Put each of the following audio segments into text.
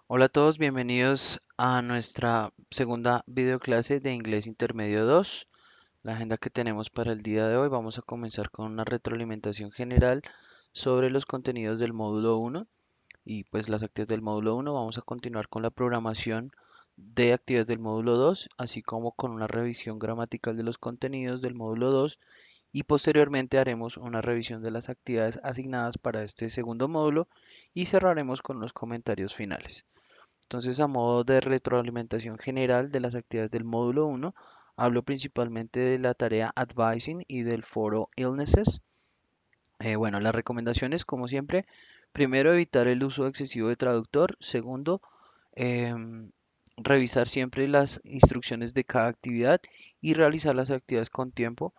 Hola a todos, bienvenidos a nuestra segunda videoclase de Inglés Intermedio 2. La agenda que tenemos para el día de hoy, vamos a comenzar con una retroalimentación general sobre los contenidos del módulo 1 y pues las actividades del módulo 1. Vamos a continuar con la programación de actividades del módulo 2, así como con una revisión gramatical de los contenidos del módulo 2 y posteriormente haremos una revisión de las actividades asignadas para este segundo módulo y cerraremos con los comentarios finales. Entonces, a modo de retroalimentación general de las actividades del módulo 1, hablo principalmente de la tarea Advising y del foro Illnesses. Bueno, las recomendaciones, como siempre, primero, evitar el uso excesivo de traductor. Segundo, em, revisar siempre las instrucciones de cada actividad y realizar las actividades con tiempo,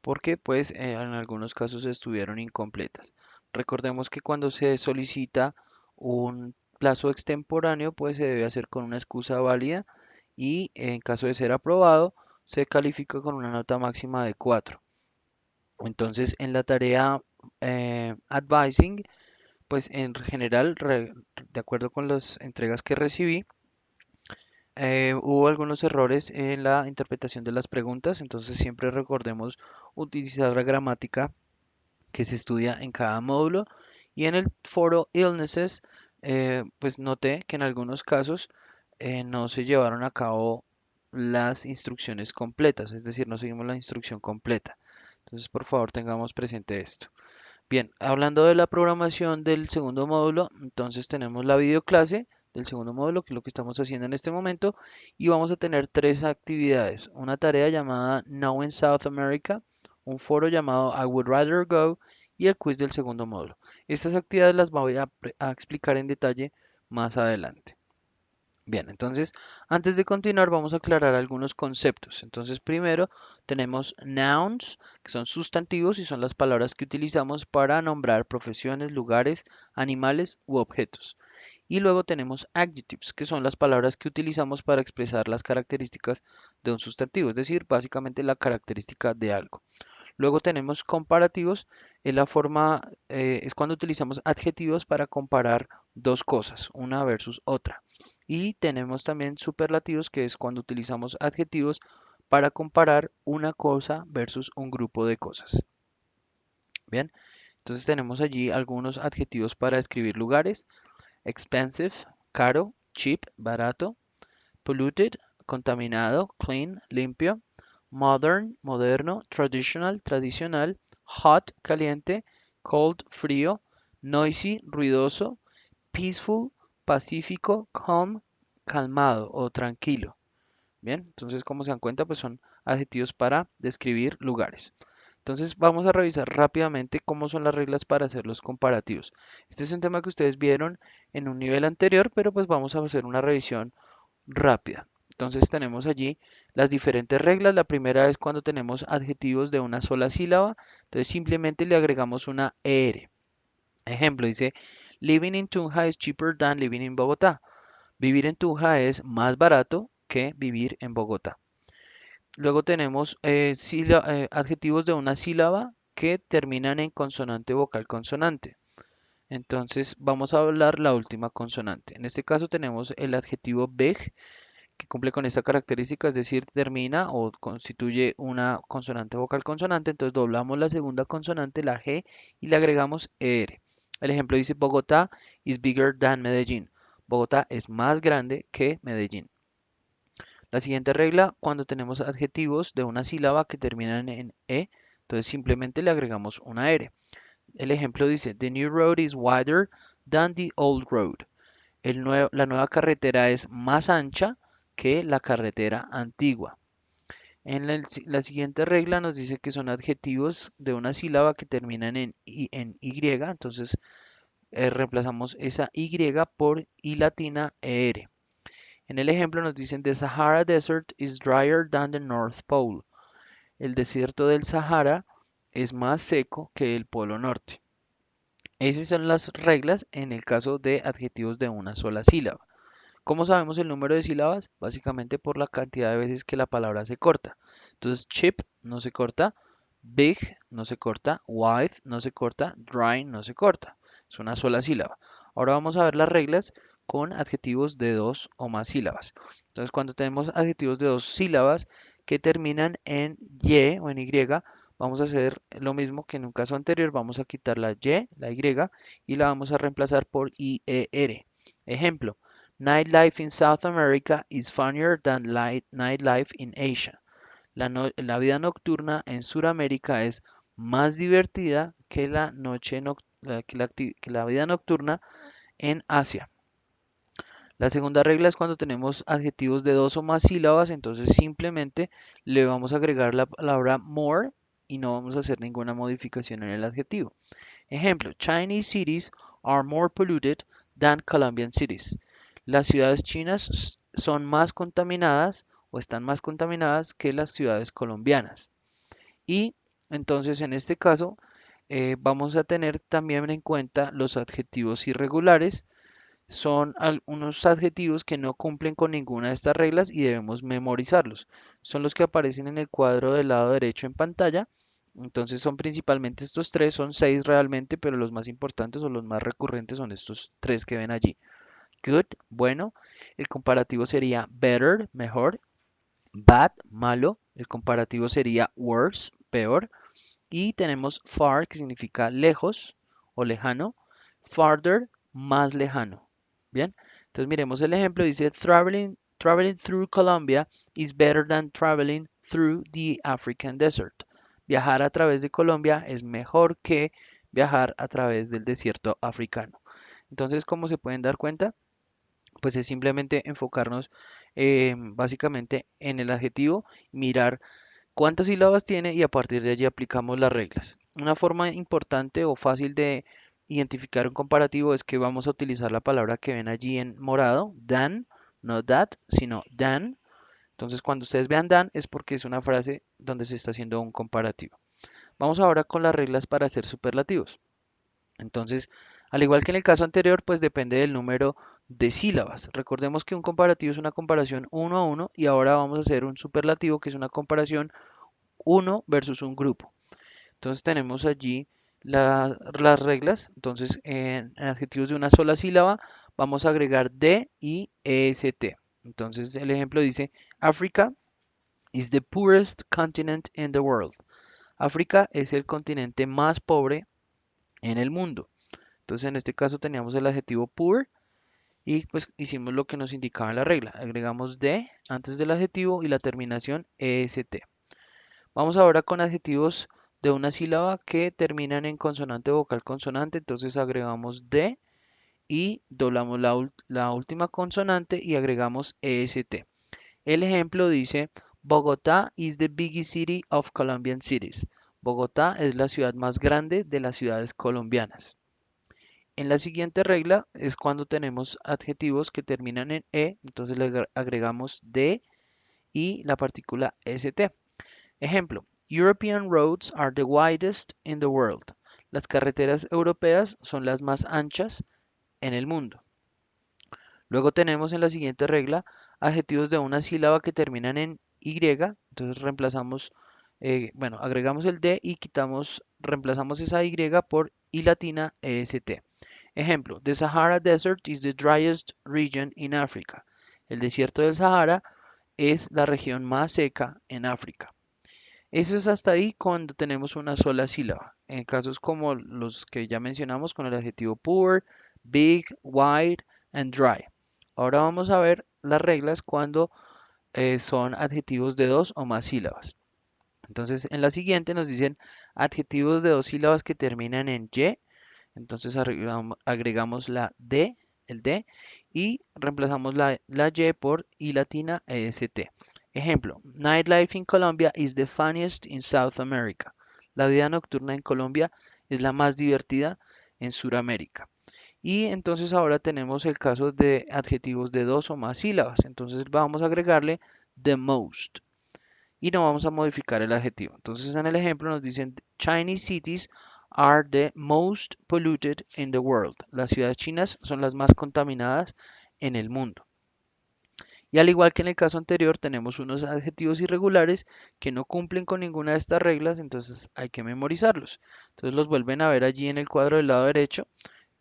porque pues en algunos casos estuvieron incompletas. Recordemos que cuando se solicita un plazo extemporáneo, pues se debe hacer con una excusa válida y en caso de ser aprobado, se califica con una nota máxima de 4. Entonces, en la tarea Advising, pues en general, de acuerdo con las entregas que recibí, hubo algunos errores en la interpretación de las preguntas, entonces siempre recordemos utilizar la gramática que se estudia en cada módulo. Y en el foro Illnesses, pues noté que en algunos casos no se llevaron a cabo las instrucciones completas, es decir, no seguimos la instrucción completa. Entonces, por favor, tengamos presente esto. Bien, hablando de la programación del segundo módulo, entonces tenemos la videoclase del segundo módulo, que es lo que estamos haciendo en este momento, y vamos a tener tres actividades. Una tarea llamada Now in South America, un foro llamado I Would Rather Go y el quiz del segundo módulo. Estas actividades las voy a explicar en detalle más adelante. Bien, entonces, antes de continuar, vamos a aclarar algunos conceptos. Entonces, primero tenemos nouns, que son sustantivos y son las palabras que utilizamos para nombrar profesiones, lugares, animales u objetos. Y luego tenemos adjectives, que son las palabras que utilizamos para expresar las características de un sustantivo, es decir, básicamente la característica de algo. Luego tenemos comparativos, es cuando utilizamos adjetivos para comparar dos cosas, una versus otra. Y tenemos también superlativos, que es cuando utilizamos adjetivos para comparar una cosa versus un grupo de cosas. Bien, entonces tenemos allí algunos adjetivos para describir lugares: expensive, caro; cheap, barato; polluted, contaminado; clean, limpio; modern, moderno; traditional, tradicional; hot, caliente; cold, frío; noisy, ruidoso; peaceful, pacífico; calm, calmado o tranquilo. Bien, entonces como se dan cuenta, pues son adjetivos para describir lugares. Entonces vamos a revisar rápidamente cómo son las reglas para hacer los comparativos. Este es un tema que ustedes vieron en un nivel anterior, pero pues vamos a hacer una revisión rápida. Entonces tenemos allí las diferentes reglas. La primera es cuando tenemos adjetivos de una sola sílaba. Entonces simplemente le agregamos una ER. Ejemplo, dice, living in Tunja is cheaper than living in Bogotá. Vivir en Tunja es más barato que vivir en Bogotá. Luego tenemos adjetivos de una sílaba que terminan en consonante, vocal, consonante. Entonces vamos a hablar la última consonante. En este caso tenemos el adjetivo big, que cumple con esta característica, es decir, termina o constituye una consonante, vocal, consonante. Entonces doblamos la segunda consonante, la G, y le agregamos ER. El ejemplo dice, Bogotá is bigger than Medellín. Bogotá es más grande que Medellín. La siguiente regla, cuando tenemos adjetivos de una sílaba que terminan en E, entonces simplemente le agregamos una R. El ejemplo dice, The new road is wider than the old road. La nueva carretera es más ancha que la carretera antigua. En la siguiente regla nos dice que son adjetivos de una sílaba que terminan en Y, entonces reemplazamos esa Y por I latina ER. En el ejemplo nos dicen The Sahara Desert is drier than the North Pole. El desierto del Sahara es más seco que el Polo Norte. Esas son las reglas en el caso de adjetivos de una sola sílaba. ¿Cómo sabemos el número de sílabas? Básicamente por la cantidad de veces que la palabra se corta. Entonces, cheap no se corta, big no se corta, wide no se corta, dry no se corta. Es una sola sílaba. Ahora vamos a ver las reglas con adjetivos de dos o más sílabas. Entonces, cuando tenemos adjetivos de dos sílabas que terminan en Y o en Y, vamos a hacer lo mismo que en un caso anterior. Vamos a quitar la Y, la Y, y la vamos a reemplazar por IER. Ejemplo, nightlife in South America is funnier than nightlife in Asia. La vida nocturna en Sudamérica es más divertida que que la vida nocturna en Asia. La segunda regla es cuando tenemos adjetivos de dos o más sílabas, entonces simplemente le vamos a agregar la palabra more y no vamos a hacer ninguna modificación en el adjetivo. Ejemplo, Chinese cities are more polluted than Colombian cities. Las ciudades chinas son más contaminadas o están más contaminadas que las ciudades colombianas. Y entonces en este caso vamos a tener también en cuenta los adjetivos irregulares. Son unos adjetivos que no cumplen con ninguna de estas reglas y debemos memorizarlos. Son los que aparecen en el cuadro del lado derecho en pantalla. Entonces son principalmente estos tres, son seis realmente, pero los más importantes o los más recurrentes son estos tres que ven allí. Good, bueno. El comparativo sería better, mejor. Bad, malo. El comparativo sería worse, peor. Y tenemos far, que significa lejos o lejano. Farther, más lejano. Bien, entonces miremos el ejemplo. Dice, traveling through Colombia is better than traveling through the African desert. Viajar a través de Colombia es mejor que viajar a través del desierto africano. Entonces, como se pueden dar cuenta, pues es simplemente enfocarnos básicamente en el adjetivo, mirar cuántas sílabas tiene y a partir de allí aplicamos las reglas. Una forma importante o fácil de identificar un comparativo es que vamos a utilizar la palabra que ven allí en morado, than, no that, sino than. Entonces, cuando ustedes vean than es porque es una frase donde se está haciendo un comparativo. Vamos ahora con las reglas para hacer superlativos. Entonces, al igual que en el caso anterior, pues depende del número de sílabas. Recordemos que un comparativo es una comparación uno a uno y ahora vamos a hacer un superlativo que es una comparación uno versus un grupo. Entonces tenemos allí las reglas. Entonces en adjetivos de una sola sílaba vamos a agregar de y est. Entonces el ejemplo dice, Africa is the poorest continent in the world. África es el continente más pobre en el mundo. Entonces en este caso teníamos el adjetivo poor y pues hicimos lo que nos indicaba la regla. Agregamos de antes del adjetivo y la terminación est. Vamos ahora con adjetivos de una sílaba que terminan en consonante vocal consonante. Entonces agregamos de y doblamos la última consonante y agregamos est. El ejemplo dice, Bogotá is the biggest city of Colombian cities. Bogotá es la ciudad más grande de las ciudades colombianas. En la siguiente regla es cuando tenemos adjetivos que terminan en e, entonces le agregamos de y la partícula st. Ejemplo, European roads are the widest in the world. Las carreteras europeas son las más anchas en el mundo. Luego tenemos en la siguiente regla adjetivos de una sílaba que terminan en y, entonces reemplazamos, bueno, agregamos el de y reemplazamos esa y por y latina est. Ejemplo, the Sahara Desert is the driest region in Africa. El desierto del Sahara es la región más seca en África. Eso es hasta ahí cuando tenemos una sola sílaba. En casos como los que ya mencionamos con el adjetivo poor, big, wide and dry. Ahora vamos a ver las reglas cuando son adjetivos de dos o más sílabas. Entonces, en la siguiente nos dicen adjetivos de dos sílabas que terminan en y. Entonces agregamos el de, y reemplazamos la y por y latina est. Ejemplo, nightlife in Colombia is the funniest in South America. La vida nocturna en Colombia es la más divertida en Sudamérica. Y entonces ahora tenemos el caso de adjetivos de dos o más sílabas. Entonces vamos a agregarle the most y no vamos a modificar el adjetivo. Entonces en el ejemplo nos dicen Chinese cities are the most polluted in the world. Las ciudades chinas son las más contaminadas en el mundo. Y al igual que en el caso anterior, tenemos unos adjetivos irregulares que no cumplen con ninguna de estas reglas, entonces hay que memorizarlos. Entonces los vuelven a ver allí en el cuadro del lado derecho.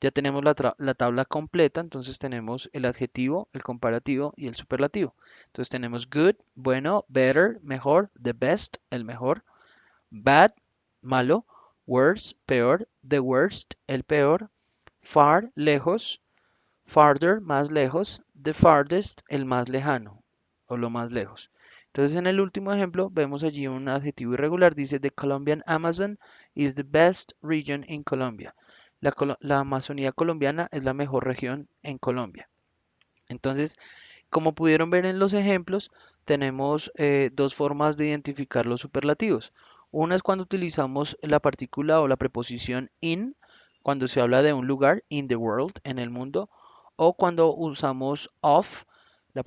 Ya tenemos la tabla completa, entonces tenemos el adjetivo, el comparativo y el superlativo. Entonces tenemos good, bueno, better, mejor, the best, el mejor, bad, malo, worse, peor, the worst, el peor, far, lejos, farther, más lejos, the farthest, el más lejano o lo más lejos. Entonces en el último ejemplo vemos allí un adjetivo irregular, dice the Colombian Amazon is the best region in Colombia. La Amazonía colombiana es la mejor región en Colombia. Entonces, como pudieron ver en los ejemplos, tenemos dos formas de identificar los superlativos. Una es cuando utilizamos la partícula o la preposición in, cuando se habla de un lugar, in the world, en el mundo, o cuando usamos of, la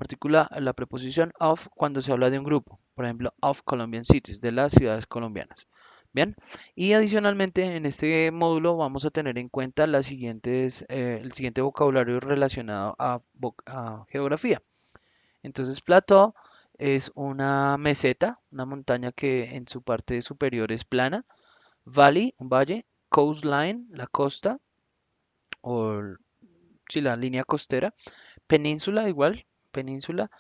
preposición of, cuando se habla de un grupo, por ejemplo, of Colombian cities, de las ciudades colombianas. Bien, y adicionalmente en este módulo vamos a tener en cuenta el siguiente vocabulario relacionado a geografía. Entonces, plateau es una meseta, una montaña que en su parte superior es plana. Valley, un valle. Coastline, la costa, o sí, la línea costera. Península, igual, península.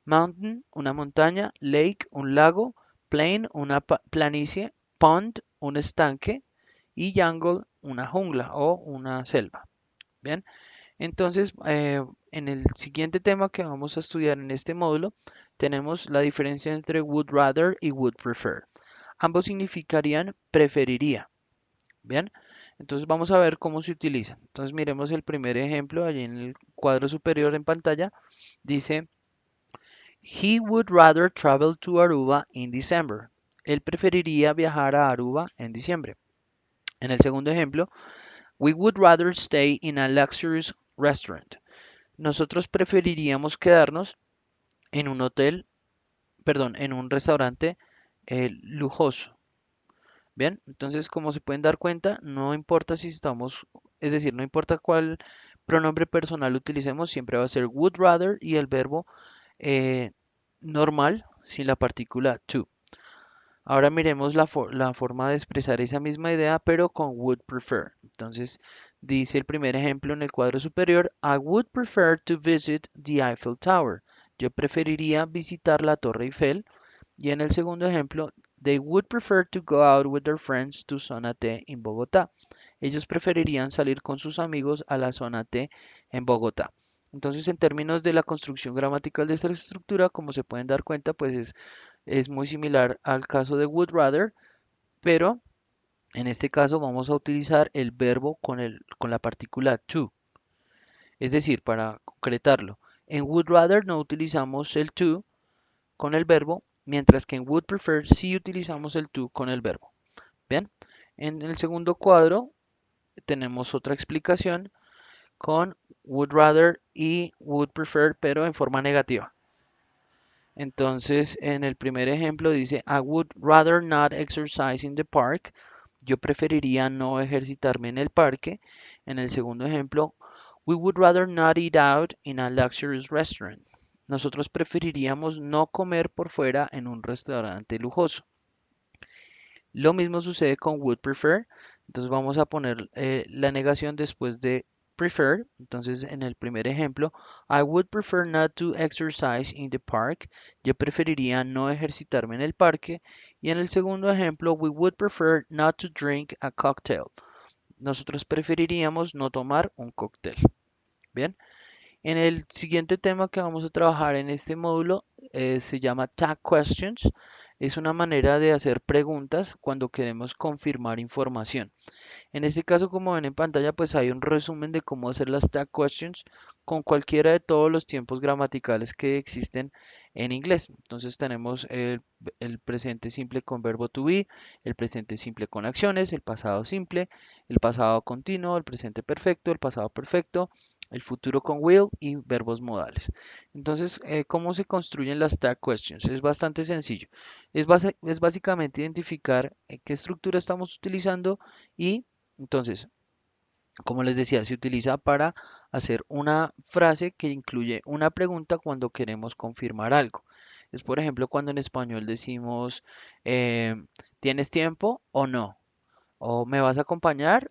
Mountain, una montaña. Lake, un lago. Plain, una planicie. Pond, un estanque. Y jungle, una jungla o una selva. Bien, entonces, en el siguiente tema que vamos a estudiar en este módulo, tenemos la diferencia entre would rather y would prefer. Ambos significarían preferiría. Bien, entonces vamos a ver cómo se utilizan. Entonces, miremos el primer ejemplo allí en el cuadro superior en pantalla. Dice, He would rather travel to Aruba in December. Él preferiría viajar a Aruba en diciembre. En el segundo ejemplo, We would rather stay in a luxurious restaurant. Nosotros preferiríamos quedarnos en un hotel, perdón, en un restaurante lujoso. Bien, entonces como se pueden dar cuenta, no importa si estamos, es decir, no importa cuál pronombre personal utilicemos, siempre va a ser would rather y el verbo eh, normal sin la partícula to. Ahora miremos la forma de expresar esa misma idea, pero con would prefer. Entonces, dice el primer ejemplo en el cuadro superior, I would prefer to visit the Eiffel Tower. Yo preferiría visitar la Torre Eiffel. Y en el segundo ejemplo, they would prefer to go out with their friends to Zona T in Bogotá. Ellos preferirían salir con sus amigos a la Zona T en Bogotá. Entonces, en términos de la construcción gramatical de esta estructura, como se pueden dar cuenta, pues es muy similar al caso de would rather, pero en este caso vamos a utilizar el verbo con la partícula to. Es decir, para concretarlo, en would rather no utilizamos el to con el verbo, mientras que en would prefer sí utilizamos el to con el verbo. Bien, en el segundo cuadro tenemos otra explicación con would rather y would prefer, pero en forma negativa. Entonces, en el primer ejemplo dice, I would rather not exercise in the park. Yo preferiría no ejercitarme en el parque. En el segundo ejemplo, we would rather not eat out in a luxurious restaurant. Nosotros preferiríamos no comer por fuera en un restaurante lujoso. Lo mismo sucede con would prefer. Entonces vamos a poner la negación después de prefer. Entonces en el primer ejemplo, I would prefer not to exercise in the park. Yo preferiría no ejercitarme en el parque. Y en el segundo ejemplo, we would prefer not to drink a cocktail. Nosotros preferiríamos no tomar un cóctel. Bien. En el siguiente tema que vamos a trabajar en este módulo se llama Tag Questions. Es una manera de hacer preguntas cuando queremos confirmar información. En este caso, como ven en pantalla, pues hay un resumen de cómo hacer las tag questions con cualquiera de todos los tiempos gramaticales que existen en inglés. Entonces tenemos el presente simple con verbo to be, el presente simple con acciones, el pasado simple, el pasado continuo, el presente perfecto, el pasado perfecto, el futuro con will y verbos modales. Entonces, ¿cómo se construyen las tag questions? Es bastante sencillo. Es básicamente identificar qué estructura estamos utilizando y entonces, como les decía, se utiliza para hacer una frase que incluye una pregunta cuando queremos confirmar algo. Es por ejemplo cuando en español decimos, eh, ¿tienes tiempo o no? ¿O me vas a acompañar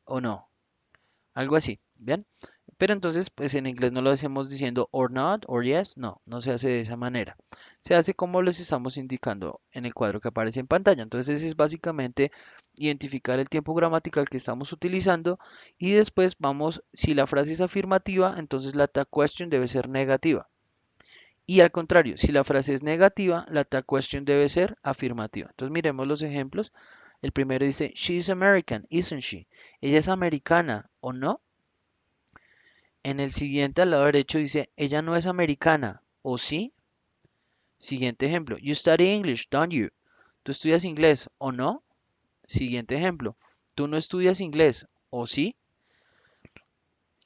o no? algo así, ¿bien? Pero entonces, pues en inglés no lo hacemos diciendo or not, or yes, no, no se hace de esa manera. Se hace como les estamos indicando en el cuadro que aparece en pantalla. Entonces es básicamente identificar el tiempo gramatical que estamos utilizando y después vamos, si la frase es afirmativa, entonces la tag question debe ser negativa. Y al contrario, si la frase es negativa, la tag question debe ser afirmativa. Entonces miremos los ejemplos. El primero dice, she is American, isn't she? Ella es americana, ¿o no? En el siguiente, al lado derecho, dice, ella no es americana, ¿o sí? Siguiente ejemplo, you study English, don't you? ¿Tú estudias inglés, o no? Siguiente ejemplo, ¿tú no estudias inglés, o sí?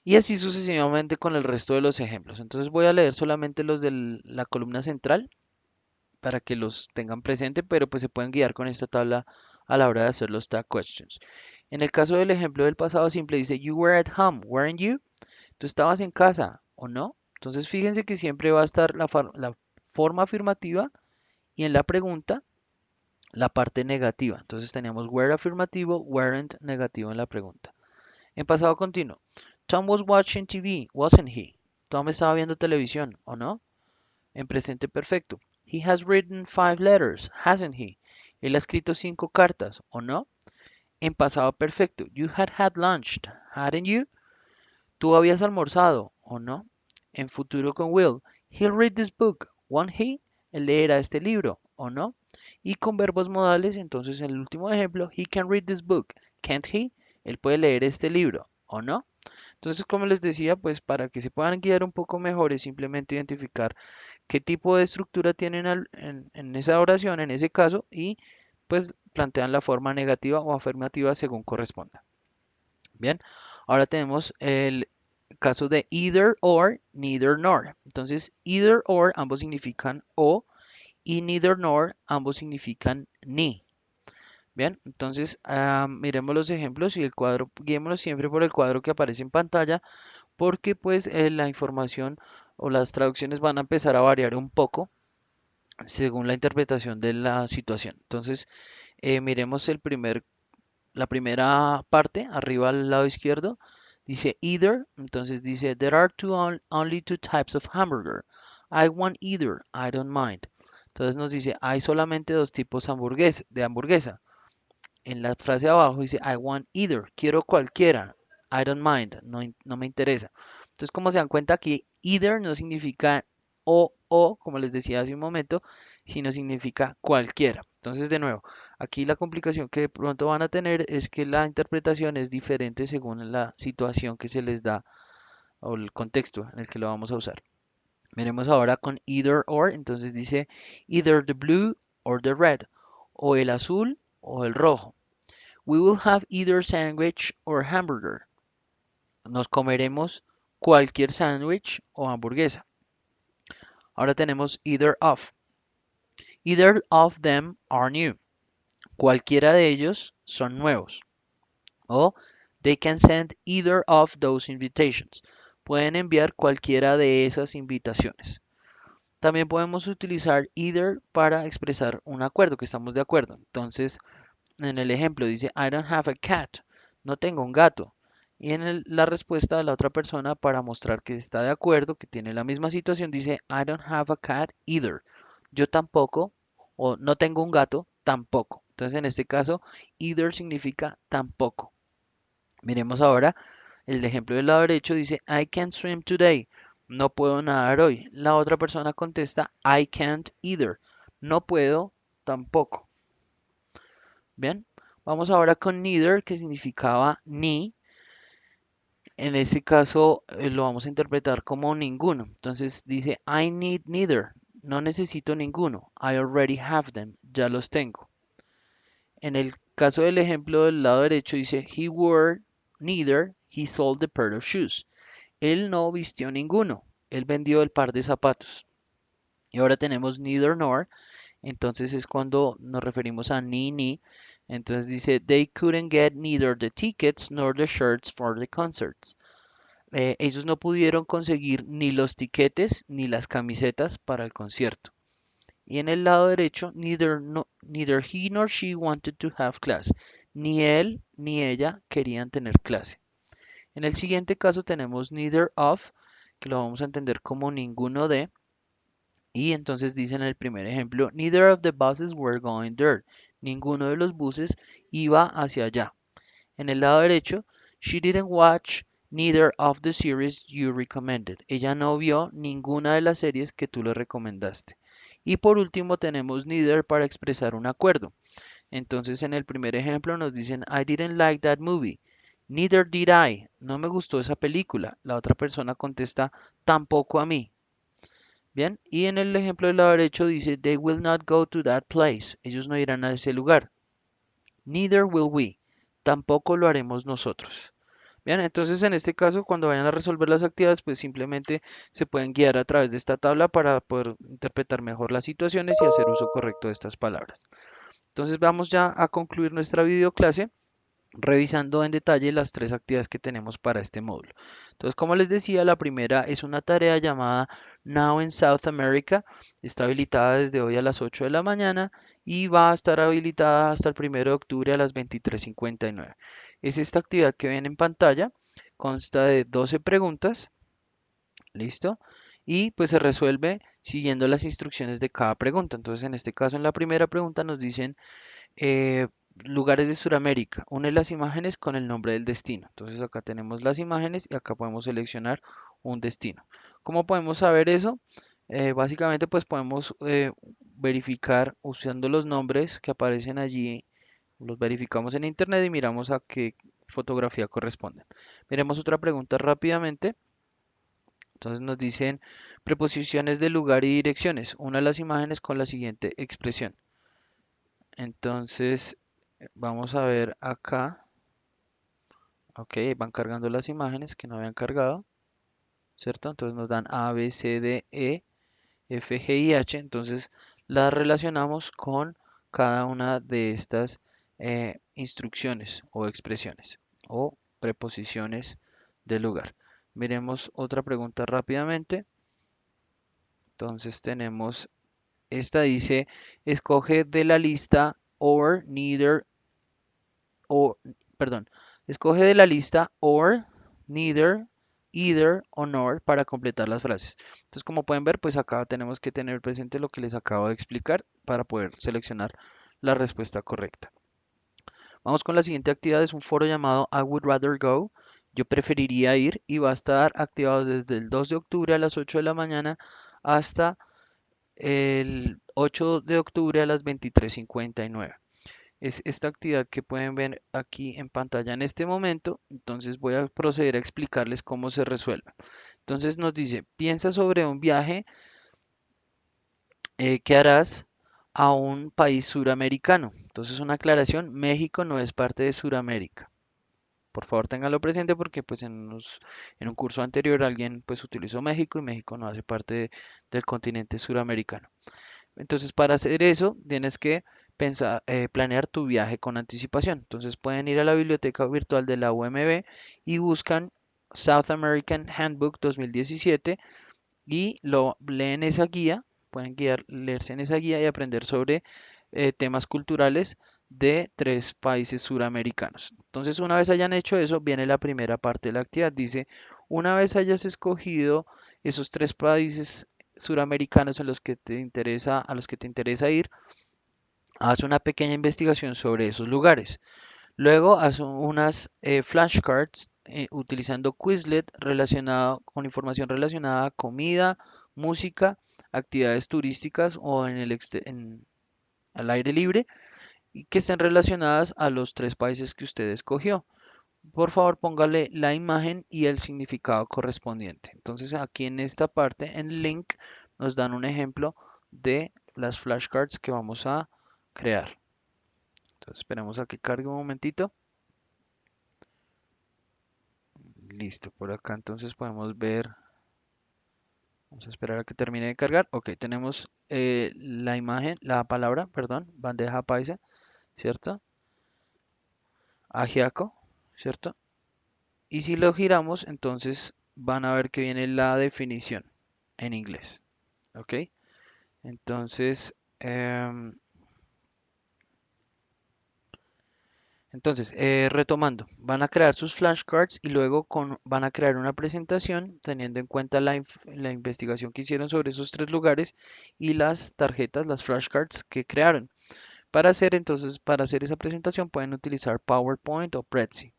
Y así sucesivamente con el resto de los ejemplos. Entonces voy a leer solamente los de la columna central para que los tengan presente, pero pues se pueden guiar con esta tabla a la hora de hacer los tag questions. En el caso del ejemplo del pasado simple dice, you were at home, weren't you? ¿Tú estabas en casa o no? Entonces fíjense que siempre va a estar la forma afirmativa y en la pregunta la parte negativa. Entonces teníamos were afirmativo, weren't negativo en la pregunta. En pasado continuo, Tom was watching TV, wasn't he? Tom estaba viendo televisión, ¿o no? En presente perfecto, he has written 5 letters, hasn't he? Él ha escrito 5 cartas, ¿o no? En pasado perfecto, you had lunched, hadn't you? ¿Tú habías almorzado o no? En futuro con Will. He'll read this book, won't he? Él leerá este libro o no? Y con verbos modales, entonces en el último ejemplo, he can read this book, can't he? Él puede leer este libro o no? Entonces, como les decía, pues para que se puedan guiar un poco mejor es simplemente identificar qué tipo de estructura tienen en esa oración, en ese caso, y pues plantean la forma negativa o afirmativa según corresponda. Bien, ahora tenemos el caso de either or, neither nor. Entonces, either or ambos significan o y neither nor ambos significan ni. Bien, entonces miremos los ejemplos y el cuadro, guiémonos siempre por el cuadro que aparece en pantalla porque pues la información o las traducciones van a empezar a variar un poco según la interpretación de la situación. Entonces, miremos la primera parte, arriba al lado izquierdo, dice either, entonces dice there are only two types of hamburger. I want either, I don't mind. Entonces nos dice hay solamente dos tipos de hamburguesa. En la frase de abajo dice I want either, quiero cualquiera, I don't mind, no, no me interesa. Entonces como se dan cuenta aquí, either no significa o, como les decía hace un momento, sino significa cualquiera. Entonces de nuevo, aquí la complicación que de pronto van a tener es que la interpretación es diferente según la situación que se les da o el contexto en el que lo vamos a usar. Veremos ahora con either or, entonces dice either the blue or the red, o el azul o el rojo. We will have either sandwich or hamburger. Nos comeremos cualquier sándwich o hamburguesa. Ahora tenemos either of. Either of them are new. Cualquiera de ellos son nuevos. O they can send either of those invitations. Pueden enviar cualquiera de esas invitaciones. También podemos utilizar either para expresar un acuerdo, que estamos de acuerdo. Entonces, en el ejemplo dice, I don't have a cat. No tengo un gato. Y en la respuesta de la otra persona para mostrar que está de acuerdo, que tiene la misma situación, dice, I don't have a cat either. Yo tampoco, o no tengo un gato, tampoco. Entonces, en este caso, either significa tampoco. Miremos ahora el ejemplo del lado derecho, dice, I can't swim today. No puedo nadar hoy. La otra persona contesta, I can't either. No puedo tampoco. Bien, vamos ahora con neither, que significaba ni. En este caso lo vamos a interpretar como ninguno. Entonces dice, I need neither. No necesito ninguno. I already have them. Ya los tengo. En el caso del ejemplo del lado derecho dice, he wore neither. He sold the pair of shoes. Él no vistió ninguno. Él vendió el par de zapatos. Y ahora tenemos neither nor. Entonces es cuando nos referimos a ni. Entonces dice, they couldn't get neither the tickets nor the shirts for the concerts. Ellos no pudieron conseguir ni los tiquetes ni las camisetas para el concierto. Y en el lado derecho, neither he nor she wanted to have class. Ni él ni ella querían tener clase. En el siguiente caso tenemos neither of, que lo vamos a entender como ninguno de. Y entonces dice en el primer ejemplo, neither of the buses were going there. Ninguno de los buses iba hacia allá. En el lado derecho, she didn't watch neither of the series you recommended. Ella no vio ninguna de las series que tú le recomendaste. Y por último tenemos neither para expresar un acuerdo. Entonces en el primer ejemplo nos dicen I didn't like that movie. Neither did I. No me gustó esa película. La otra persona contesta tampoco a mí. Bien, y en el ejemplo del lado derecho dice they will not go to that place. Ellos no irán a ese lugar. Neither will we. Tampoco lo haremos nosotros. Bien, entonces en este caso, cuando vayan a resolver las actividades, pues simplemente se pueden guiar a través de esta tabla para poder interpretar mejor las situaciones y hacer uso correcto de estas palabras. Entonces vamos ya a concluir nuestra videoclase revisando en detalle las tres actividades que tenemos para este módulo. Entonces, como les decía, la primera es una tarea llamada Now in South America. Está habilitada desde hoy a las 8 de la mañana y va a estar habilitada hasta el 1 de octubre a las 23:59. Es esta actividad que ven en pantalla. Consta de 12 preguntas. ¿Listo? Y pues se resuelve siguiendo las instrucciones de cada pregunta. Entonces, en este caso, en la primera pregunta nos dicen eh, lugares de Sudamérica. Une las imágenes con el nombre del destino. Entonces acá tenemos las imágenes y acá podemos seleccionar un destino. ¿Cómo podemos saber eso? Básicamente pues podemos verificar usando los nombres que aparecen allí. Los verificamos en internet y miramos a qué fotografía corresponden. Miremos otra pregunta rápidamente. Entonces nos dicen preposiciones de lugar y direcciones. Una las imágenes con la siguiente expresión. Entonces, vamos a ver acá. Ok, van cargando las imágenes que no habían cargado, ¿cierto? Entonces nos dan A, B, C, D, E, F, G y H. Entonces las relacionamos con cada una de estas instrucciones o expresiones o preposiciones del lugar. Miremos otra pregunta rápidamente. Entonces tenemos, esta dice, escoge de la lista or, neither, o, perdón, escoge de la lista or, neither, either o nor para completar las frases. Entonces, como pueden ver, pues acá tenemos que tener presente lo que les acabo de explicar para poder seleccionar la respuesta correcta. Vamos con la siguiente actividad, es un foro llamado I would rather go. Yo preferiría ir y va a estar activado desde el 2 de octubre a las 8 de la mañana hasta el 8 de octubre a las 23:59. Es esta actividad que pueden ver aquí en pantalla en este momento. Entonces voy a proceder a explicarles cómo se resuelve. Entonces nos dice, piensa sobre un viaje que harás a un país suramericano. Entonces una aclaración, México no es parte de Suramérica. Por favor, ténganlo presente porque pues en un curso anterior alguien pues utilizó México y México no hace parte del continente suramericano. Entonces, para hacer eso, tienes que pensar, planear tu viaje con anticipación. Entonces, pueden ir a la biblioteca virtual de la UMB y buscan South American Handbook 2017 y lo leen esa guía. Pueden leerse en esa guía y aprender sobre temas culturales de tres países suramericanos. Entonces, una vez hayan hecho eso, viene la primera parte de la actividad. Dice, una vez hayas escogido esos tres países suramericanos en los que te interesa, a los que te interesa ir, haz una pequeña investigación sobre esos lugares. Luego haz unas flashcards utilizando Quizlet relacionado con información relacionada a comida, música, actividades turísticas o al aire libre y que estén relacionadas a los tres países que usted escogió. Por favor, póngale la imagen y el significado correspondiente. Entonces, aquí en esta parte, en link, nos dan un ejemplo de las flashcards que vamos a crear. Entonces, esperemos a que cargue un momentito. Listo, por acá entonces podemos ver. Vamos a esperar a que termine de cargar. Ok, tenemos la imagen, la palabra, perdón, bandeja paisa, ¿cierto? Ajiaco, ¿cierto? Y si lo giramos, entonces van a ver que viene la definición en inglés. ¿Ok? Entonces, Entonces, retomando, van a crear sus flashcards y luego van a crear una presentación teniendo en cuenta la investigación que hicieron sobre esos tres lugares y las tarjetas, las flashcards que crearon. Para hacer esa presentación pueden utilizar PowerPoint o Prezi.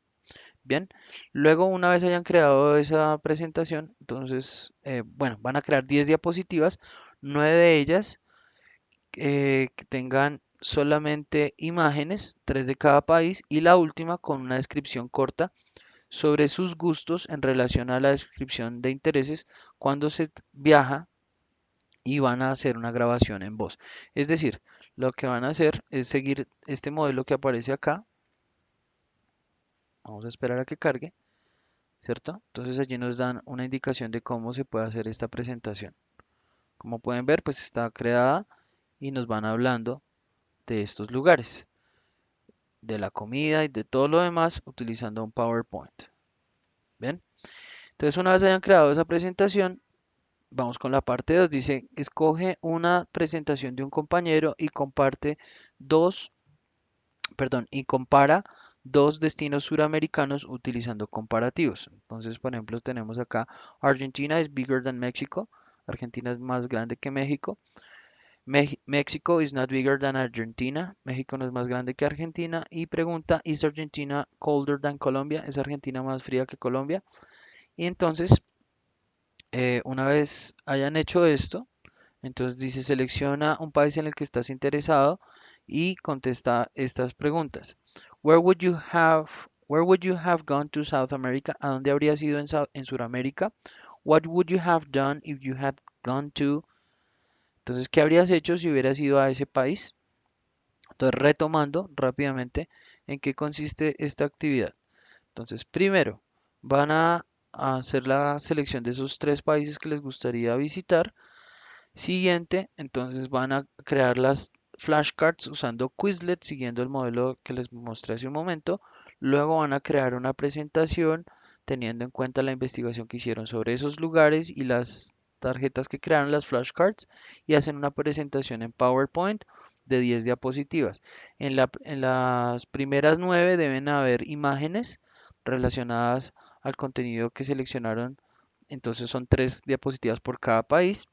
Bien, luego una vez hayan creado esa presentación, entonces, bueno, van a crear 10 diapositivas, 9 de ellas que tengan solamente imágenes, 3 de cada país, y la última con una descripción corta sobre sus gustos en relación a la descripción de intereses cuando se viaja y van a hacer una grabación en voz. Es decir, lo que van a hacer es seguir este modelo que aparece acá. Vamos a esperar a que cargue, ¿cierto? Entonces allí nos dan una indicación de cómo se puede hacer esta presentación. Como pueden ver, pues está creada y nos van hablando de estos lugares, de la comida y de todo lo demás utilizando un PowerPoint. Bien, entonces una vez hayan creado esa presentación, vamos con la parte 2. Dice, escoge una presentación de un compañero y comparte dos, perdón, y compara dos destinos suramericanos utilizando comparativos. Entonces, por ejemplo, tenemos acá Argentina is bigger than Mexico. Argentina es más grande que México. Mexico is not bigger than Argentina. México no es más grande que Argentina. Y pregunta, is Argentina colder than Colombia? ¿Es Argentina más fría que Colombia? Y entonces, una vez hayan hecho esto, entonces dice, selecciona un país en el que estás interesado y contesta estas preguntas. Where would you have, where would you have gone to South America? ¿A dónde habrías ido en Sudamérica? What would you have done if you had gone to? Entonces, ¿qué habrías hecho si hubieras ido a ese país? Entonces, retomando rápidamente en qué consiste esta actividad. Entonces, primero, van a hacer la selección de esos tres países que les gustaría visitar. Siguiente, entonces van a crear las flashcards usando Quizlet, siguiendo el modelo que les mostré hace un momento. Luego van a crear una presentación teniendo en cuenta la investigación que hicieron sobre esos lugares y las tarjetas que crearon, las flashcards, y hacen una presentación en PowerPoint de 10 diapositivas. En las primeras 9 deben haber imágenes relacionadas al contenido que seleccionaron. Entonces son 3 diapositivas por cada país.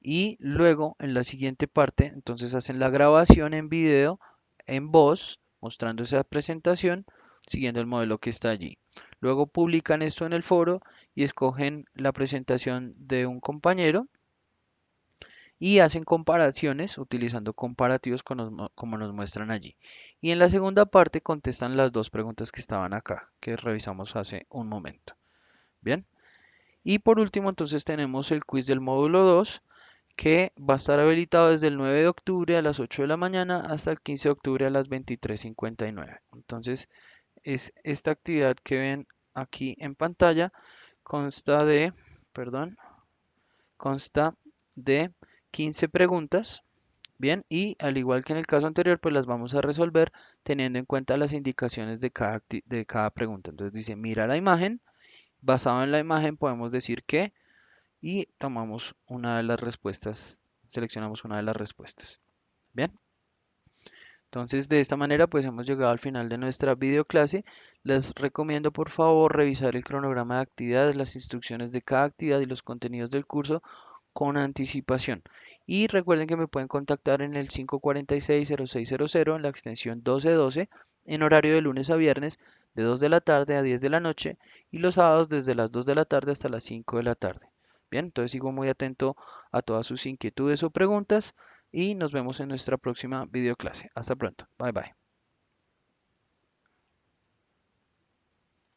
Y luego en la siguiente parte, entonces hacen la grabación en video, en voz, mostrando esa presentación, siguiendo el modelo que está allí. Luego publican esto en el foro y escogen la presentación de un compañero y hacen comparaciones utilizando comparativos como nos muestran allí. Y en la segunda parte contestan las dos preguntas que estaban acá, que revisamos hace un momento. Bien. Y por último, entonces tenemos el quiz del módulo 2 que va a estar habilitado desde el 9 de octubre a las 8 de la mañana hasta el 15 de octubre a las 23:59. Entonces, es esta actividad que ven aquí en pantalla consta de, perdón, consta de 15 preguntas. Bien, y al igual que en el caso anterior, pues las vamos a resolver teniendo en cuenta las indicaciones de cada pregunta. Entonces dice, mira la imagen, basado en la imagen podemos decir que y tomamos una de las respuestas, seleccionamos una de las respuestas. Bien, entonces de esta manera pues hemos llegado al final de nuestra videoclase. Les recomiendo por favor revisar el cronograma de actividades, las instrucciones de cada actividad y los contenidos del curso con anticipación. Y recuerden que me pueden contactar en el 546-0600 en la extensión 1212 en horario de lunes a viernes de 2 de la tarde a 10 de la noche y los sábados desde las 2 de la tarde hasta las 5 de la tarde. Bien, entonces sigo muy atento a todas sus inquietudes o preguntas y nos vemos en nuestra próxima videoclase. Hasta pronto. Bye bye.